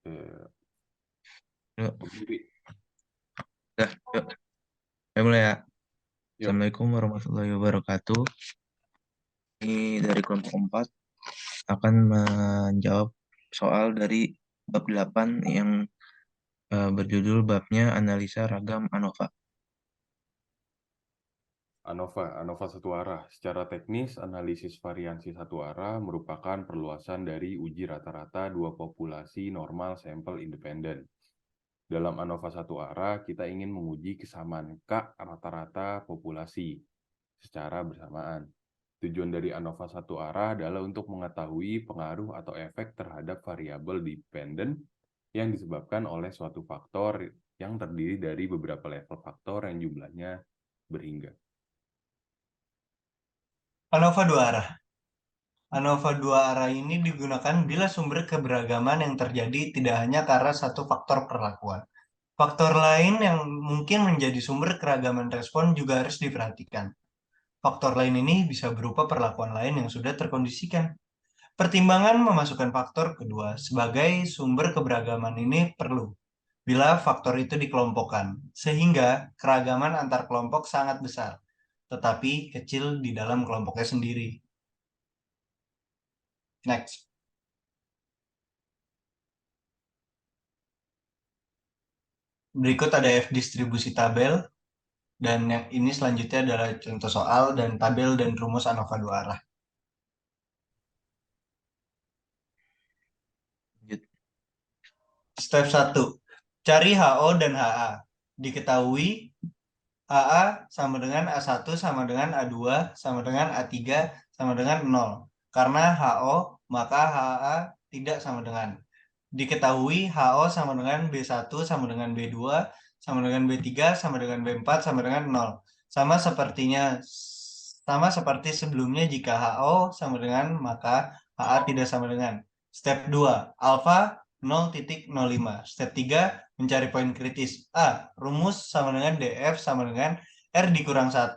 Eh, Yuk, Berdiri. dah, yuk. Saya mulai ya. Yuk, Assalamualaikum warahmatullahi wabarakatuh. Ini dari kelompok 4 akan menjawab soal dari bab 8 yang berjudul babnya analisa ragam ANOVA. ANOVA satu arah. Secara teknis, analisis variansi satu arah merupakan perluasan dari uji rata-rata dua populasi normal sampel independen. Dalam ANOVA satu arah, kita ingin menguji kesamaan K rata-rata populasi secara bersamaan. Tujuan dari ANOVA satu arah adalah untuk mengetahui pengaruh atau efek terhadap variabel dependen yang disebabkan oleh suatu faktor yang terdiri dari beberapa level faktor yang jumlahnya berhingga. ANOVA dua arah. ANOVA dua arah ini digunakan bila sumber keberagaman yang terjadi tidak hanya karena satu faktor perlakuan. Faktor lain yang mungkin menjadi sumber keragaman respon juga harus diperhatikan. Faktor lain ini bisa berupa perlakuan lain yang sudah terkondisikan. Pertimbangan memasukkan faktor kedua sebagai sumber keberagaman ini perlu bila faktor itu dikelompokkan, sehingga keragaman antar kelompok sangat besar, tetapi kecil di dalam kelompoknya sendiri. Next. Berikut ada F distribusi tabel, dan yang ini selanjutnya adalah contoh soal dan tabel dan rumus ANOVA dua arah. Lanjut. Step 1. Cari HO dan HA. Diketahui HA sama dengan A1 sama dengan A2 sama dengan A3 sama dengan 0. Karena HO, maka HA tidak sama dengan. Diketahui HO sama dengan B1 sama dengan B2 sama dengan B3 sama dengan B4 sama dengan 0. Sama seperti sebelumnya jika HO sama dengan maka HA tidak sama dengan. Step 2. Alfa 0,05. Step 3. Mencari poin kritis. A. Rumus sama dengan DF sama dengan R dikurang 1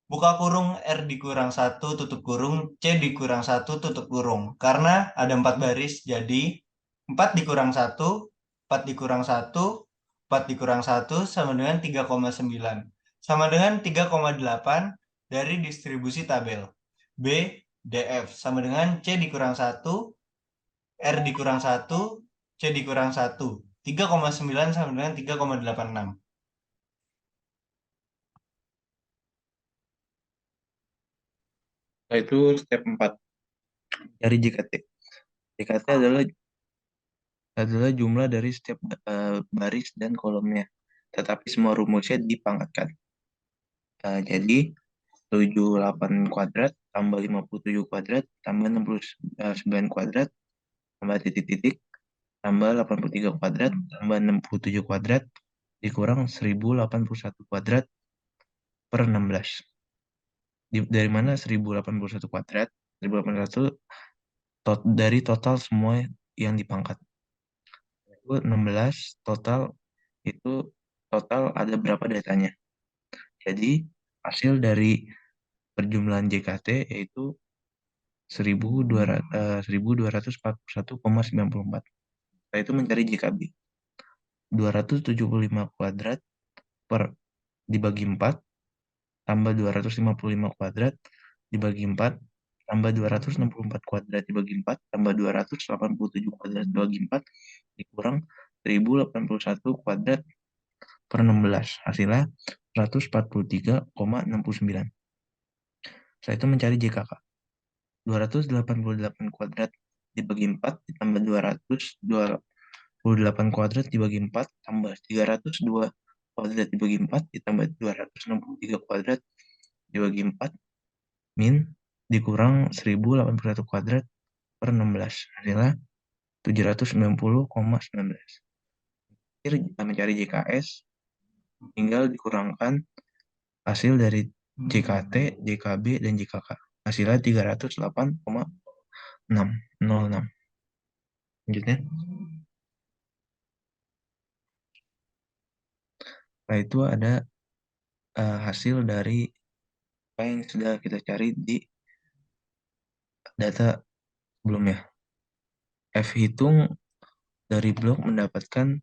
buka kurung R dikurang 1 tutup kurung C dikurang 1 tutup kurung. Karena ada 4 baris, jadi 4 dikurang 1, 4 dikurang 1, 4 dikurang 1 sama dengan 3,9. Sama dengan 3,8 dari distribusi tabel. B, DF sama dengan C dikurang 1, R dikurang 1, C dikurang 1. 3,9 sama dengan 3,86. Setelah itu step 4, cari JKT. JKT adalah jumlah dari setiap baris dan kolomnya, tetapi semua rumusnya dipangkatkan. Jadi 78 kuadrat tambah 57 kuadrat tambah 69 kuadrat tambah titik-titik tambah 83 kuadrat tambah 67 kuadrat dikurang 1081 kuadrat per 16. Dari mana 1081 kuadrat? 1081 dari total semua yang dipangkat. Itu 16 total, itu total ada berapa datanya. Jadi hasil dari perjumlahan JKT yaitu 1241,94. Setelah itu mencari JKB. 275 kuadrat per dibagi 4 tambah 255 kuadrat dibagi 4 tambah 264 kuadrat dibagi 4 tambah 287 kuadrat dibagi 4 dikurang 1081 kuadrat per 16. Hasilnya 143,69. Setelah itu mencari JKK. 288 kuadrat dibagi 4 ditambah 228 kuadrat dibagi 4 tambah 302 kuadrat dibagi 4 ditambah 263 kuadrat dibagi 4 min dikurang 1081 kuadrat per 16. Hasilnya 790,19. Kita mencari JKS, tinggal dikurangkan hasil dari JKT, JKB, dan JKK. Hasilnya 308,606. Lanjutnya. Setelah itu ada hasil dari apa yang sudah kita cari di data sebelumnya. F hitung dari blok mendapatkan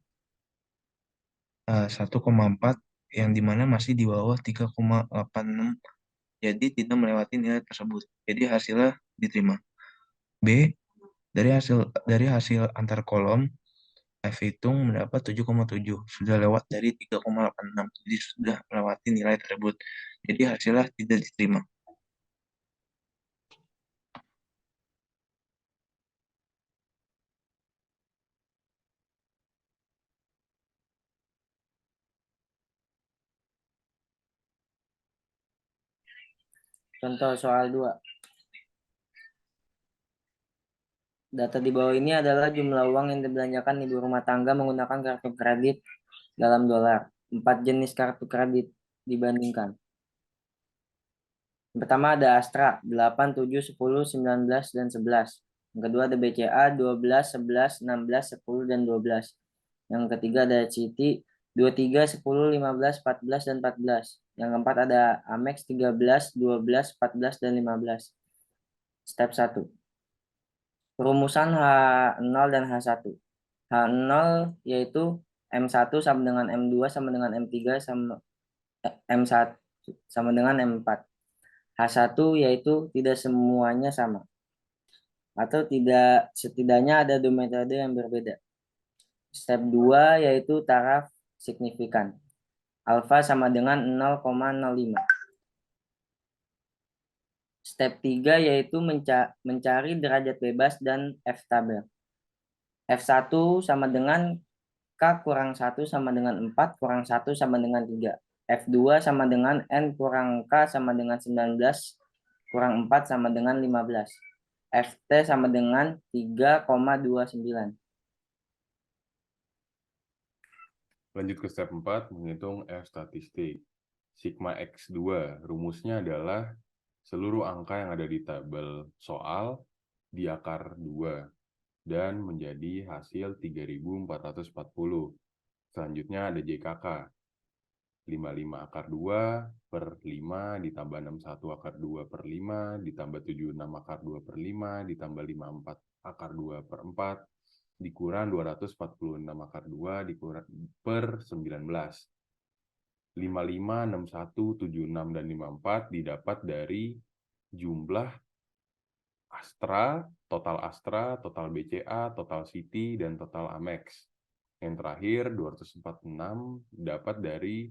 1,4 yang dimana masih di bawah 3,86, jadi tidak melewati nilai tersebut. Jadi hasilnya diterima. B, dari hasil antar kolom F hitung mendapat 7,7, sudah lewat dari 3,86, jadi sudah melewati nilai tersebut. Jadi hasilnya tidak diterima. Contoh soal 2. Data di bawah ini adalah jumlah uang yang dibelanjakan ibu rumah tangga menggunakan kartu kredit dalam dolar. 4 jenis kartu kredit dibandingkan. Yang pertama ada Astra 8, 7, 10, 19, dan 11. Yang kedua ada BCA 12, 11, 16, 10, dan 12. Yang ketiga ada Citi 23, 10, 15, 14, dan 14. Yang keempat ada Amex 13, 12, 14, dan 15. Step 1. Perumusan H0 dan H1. H0 yaitu M1 sama dengan M2 sama dengan M3 sama M1 sama dengan M4. H1 yaitu tidak semuanya sama, atau tidak, setidaknya ada dua metode yang berbeda. Step 2 yaitu taraf signifikan. Alfa sama dengan 0,05. Step 3 yaitu mencari derajat bebas dan F-tabel. F1 sama dengan K kurang 1 sama dengan 4 kurang 1 sama dengan 3. F2 sama dengan N kurang K sama dengan 19 kurang 4 sama dengan 15. FT sama dengan 3,29. Lanjut ke step 4, menghitung F statistik. Sigma X2, rumusnya adalah seluruh angka yang ada di tabel soal diakar 2 dan menjadi hasil 3.440. Selanjutnya ada JKK. 55 akar 2 per 5 ditambah 61 akar 2 per 5 ditambah 76 akar 2 per 5 ditambah 54 akar 2 per 4 dikurang 246 akar 2 dikurang per 19. 55, 61, 76, dan 54 didapat dari jumlah Astra, total BCA, total Citi, dan total Amex. Yang terakhir 246 dapat dari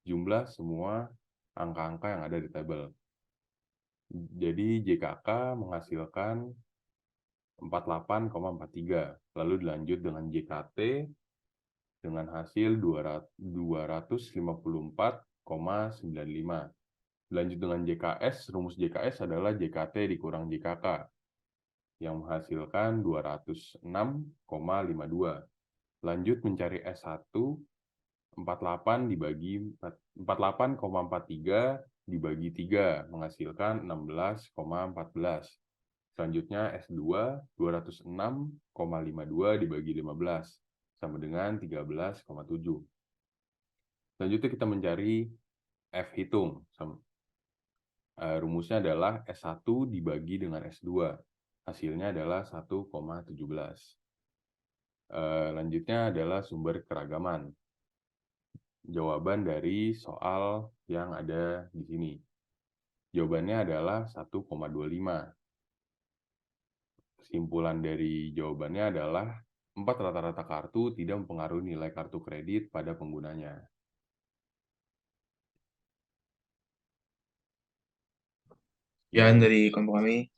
jumlah semua angka-angka yang ada di tabel. Jadi JKK menghasilkan 48,43. Lalu dilanjut dengan JKT dengan hasil 254,95. Lanjut dengan JKS, rumus JKS adalah JKT dikurang JKK yang menghasilkan 206,52. Lanjut mencari S1, 48,43 dibagi 3 menghasilkan 16,14. Selanjutnya S2, 206,52 dibagi 15 sama dengan 13,7. Selanjutnya kita mencari F hitung. Rumusnya adalah S1 dibagi dengan S2. Hasilnya adalah 1,17. Lanjutnya adalah sumber keragaman. Jawaban dari soal yang ada di sini. Jawabannya adalah 1,25. Kesimpulan dari jawabannya adalah 4 rata-rata kartu tidak mempengaruhi nilai kartu kredit pada penggunanya. Sekian dari kelompok kami.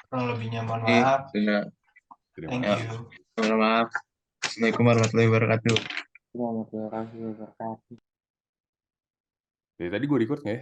Kurang lebihnya mohon maaf. Terima Thank Ya. you. maaf. Assalamualaikum warahmatullahi wabarakatuh. Warahmatullahi wabarakatuh. Dari tadi gue record nggak ya?